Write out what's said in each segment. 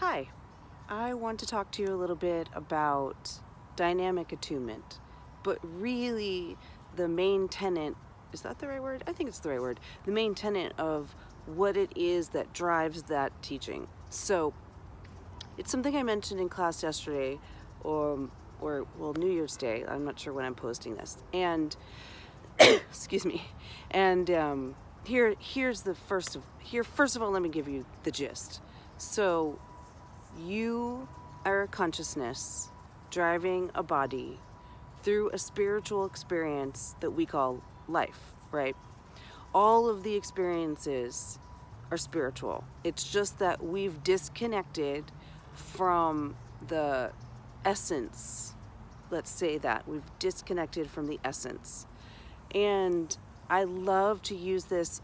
Hi, I want to talk to you a little bit about dynamic attunement, but really the main tenet, is that the right word? I think it's the right word. The main tenet of what it is that drives that teaching. So it's something I mentioned in class yesterday, or New Year's Day. I'm not sure when I'm posting this. And excuse me. And here's the first of all, let me give you the gist. So you are a consciousness driving a body through a spiritual experience that we call life, right? All of the experiences are spiritual. It's just that we've disconnected from the essence. Let's say that we've disconnected from the essence. And I love to use this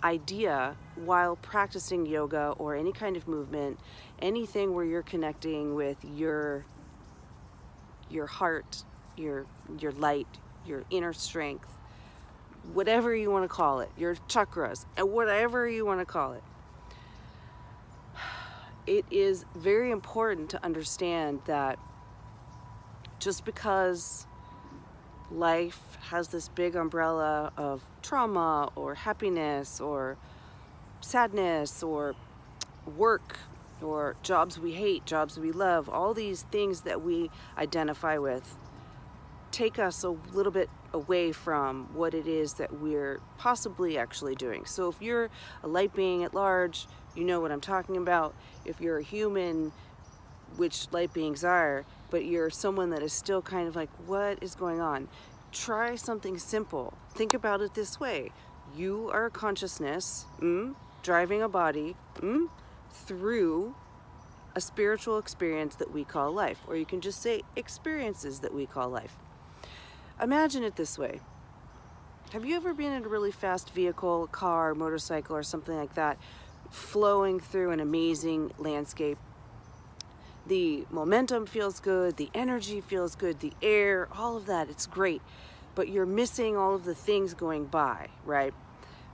idea while practicing yoga or any kind of movement, anything where you're connecting with your heart, your light, your inner strength, whatever you want to call it, your chakras, and whatever you want to call it. It is very important to understand that just because life has this big umbrella of trauma or happiness or sadness or work or jobs we hate, jobs we love, all these things that we identify with take us a little bit away from what it is that we're possibly actually doing. So if you're a light being at large, you know what I'm talking about. If you're a human, which light beings are, but you're someone that is still kind of like, what is going on? Try something simple. Think about it this way. You are a consciousness driving a body through a spiritual experience that we call life, or you can just say experiences that we call life. Imagine it this way. Have you ever been in a really fast vehicle, car, motorcycle, or something like that, flowing through an amazing landscape? The momentum feels good, the energy feels good, the air, all of that, it's great. But you're missing all of the things going by, right?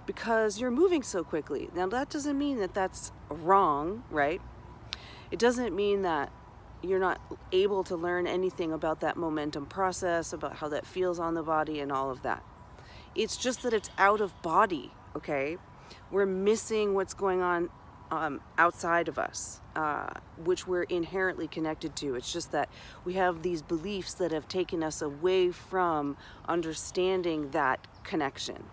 Because you're moving so quickly. Now that doesn't mean that that's wrong, right? It doesn't mean that you're not able to learn anything about that momentum process, about how that feels on the body and all of that. It's just that it's out of body, okay? We're missing what's going on outside of us, which we're inherently connected to. It's just that we have these beliefs that have taken us away from understanding that connection.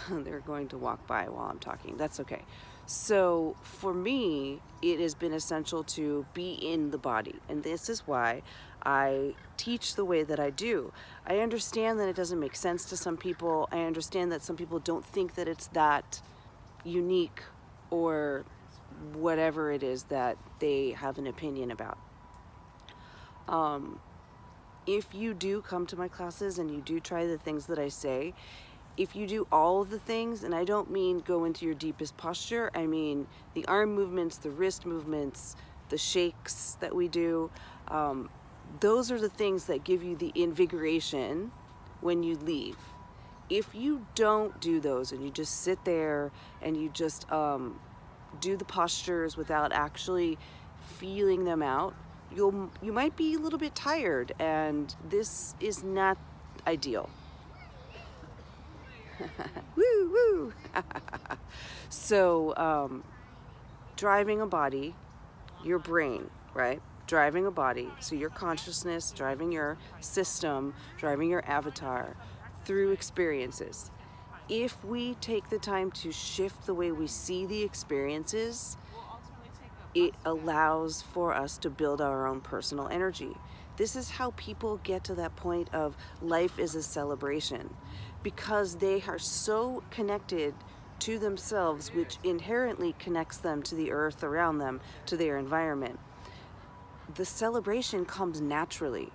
They're going to walk by while I'm talking. That's okay. So for me, it has been essential to be in the body. And this is why I teach the way that I do. I understand that it doesn't make sense to some people. I understand that some people don't think that it's that unique or whatever it is that they have an opinion about. If you do come to my classes and you do try the things that I say, if you do all of the things, and I don't mean go into your deepest posture, I mean the arm movements, the wrist movements, the shakes that we do, those are the things that give you the invigoration when you leave. If you don't do those and you just sit there and you just do the postures without actually feeling them out, you might be a little bit tired, and this is not ideal. Woo woo. So driving a body, your brain, right? Driving a body, so your consciousness, driving your system, driving your avatar through experiences. If we take the time to shift the way we see the experiences, it allows for us to build our own personal energy. This is how people get to that point of life is a celebration, because they are so connected to themselves, which inherently connects them to the earth around them, to their environment. The celebration comes naturally.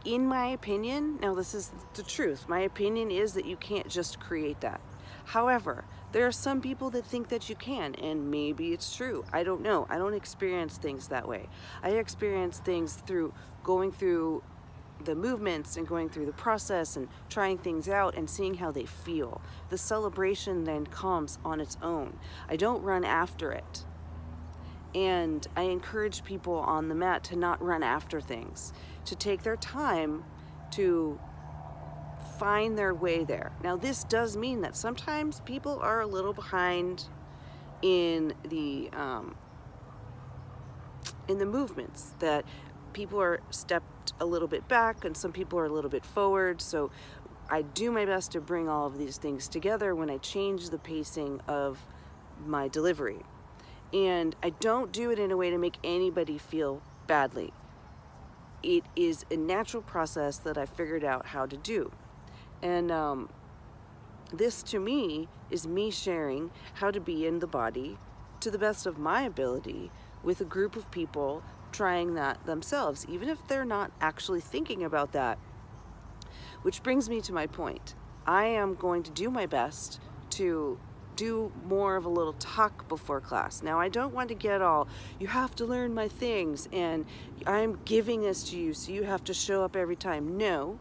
In my opinion, now this is the truth, my opinion is that you can't just create that. However, there are some people that think that you can, and maybe it's true. I don't know. I don't experience things that way. I experience things through going through the movements and going through the process and trying things out and seeing how they feel. The celebration then comes on its own. I don't run after it. And I encourage people on the mat to not run after things, to take their time to find their way there. Now, this does mean that sometimes people are a little behind in the movements, that people are stepped a little bit back and some people are a little bit forward. So I do my best to bring all of these things together when I change the pacing of my delivery. And I don't do it in a way to make anybody feel badly. It is a natural process that I figured out how to do. And this to me is me sharing how to be in the body to the best of my ability with a group of people trying that themselves, even if they're not actually thinking about that. Which brings me to my point. I am going to do my best to do more of a little talk before class. Now, I don't want to get all, you have to learn my things and I'm giving this to you so you have to show up every time. No,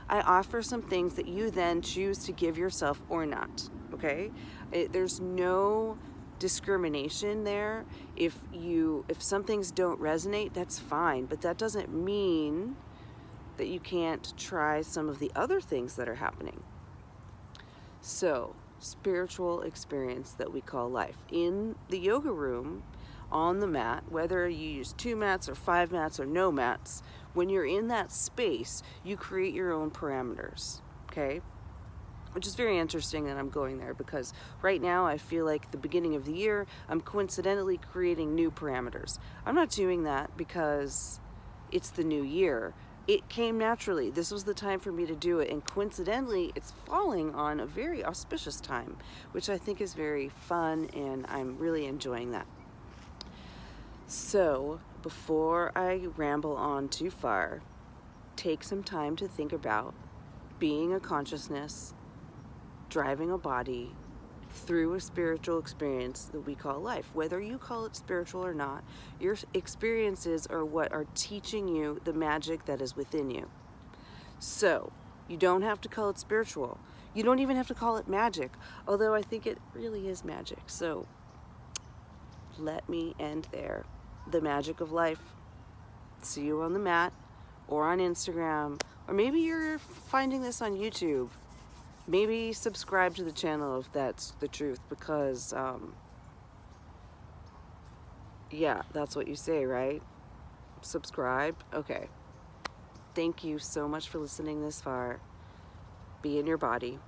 I offer some things that you then choose to give yourself or not, okay? There's no discrimination there. If some things don't resonate, that's fine, but that doesn't mean that you can't try some of the other things that are happening. So, spiritual experience that we call life. In the yoga room, on the mat, whether you use 2 mats or 5 mats or no mats, when you're in that space, you create your own parameters, okay? Which is very interesting that I'm going there, because right now I feel like the beginning of the year, I'm coincidentally creating new parameters. I'm not doing that because it's the new year. It came naturally. This was the time for me to do it, and coincidentally, it's falling on a very auspicious time, which I think is very fun, and I'm really enjoying that. So, before I ramble on too far, take some time to think about being a consciousness, driving a body through a spiritual experience that we call life. Whether you call it spiritual or not, your experiences are what are teaching you the magic that is within you. So, you don't have to call it spiritual. You don't even have to call it magic, although I think it really is magic. So, let me end there. The magic of life. See you on the mat or on Instagram, or maybe you're finding this on YouTube. Maybe subscribe to the channel if that's the truth, because, yeah, that's what you say, right? Subscribe? Okay. Thank you so much for listening this far. Be in your body.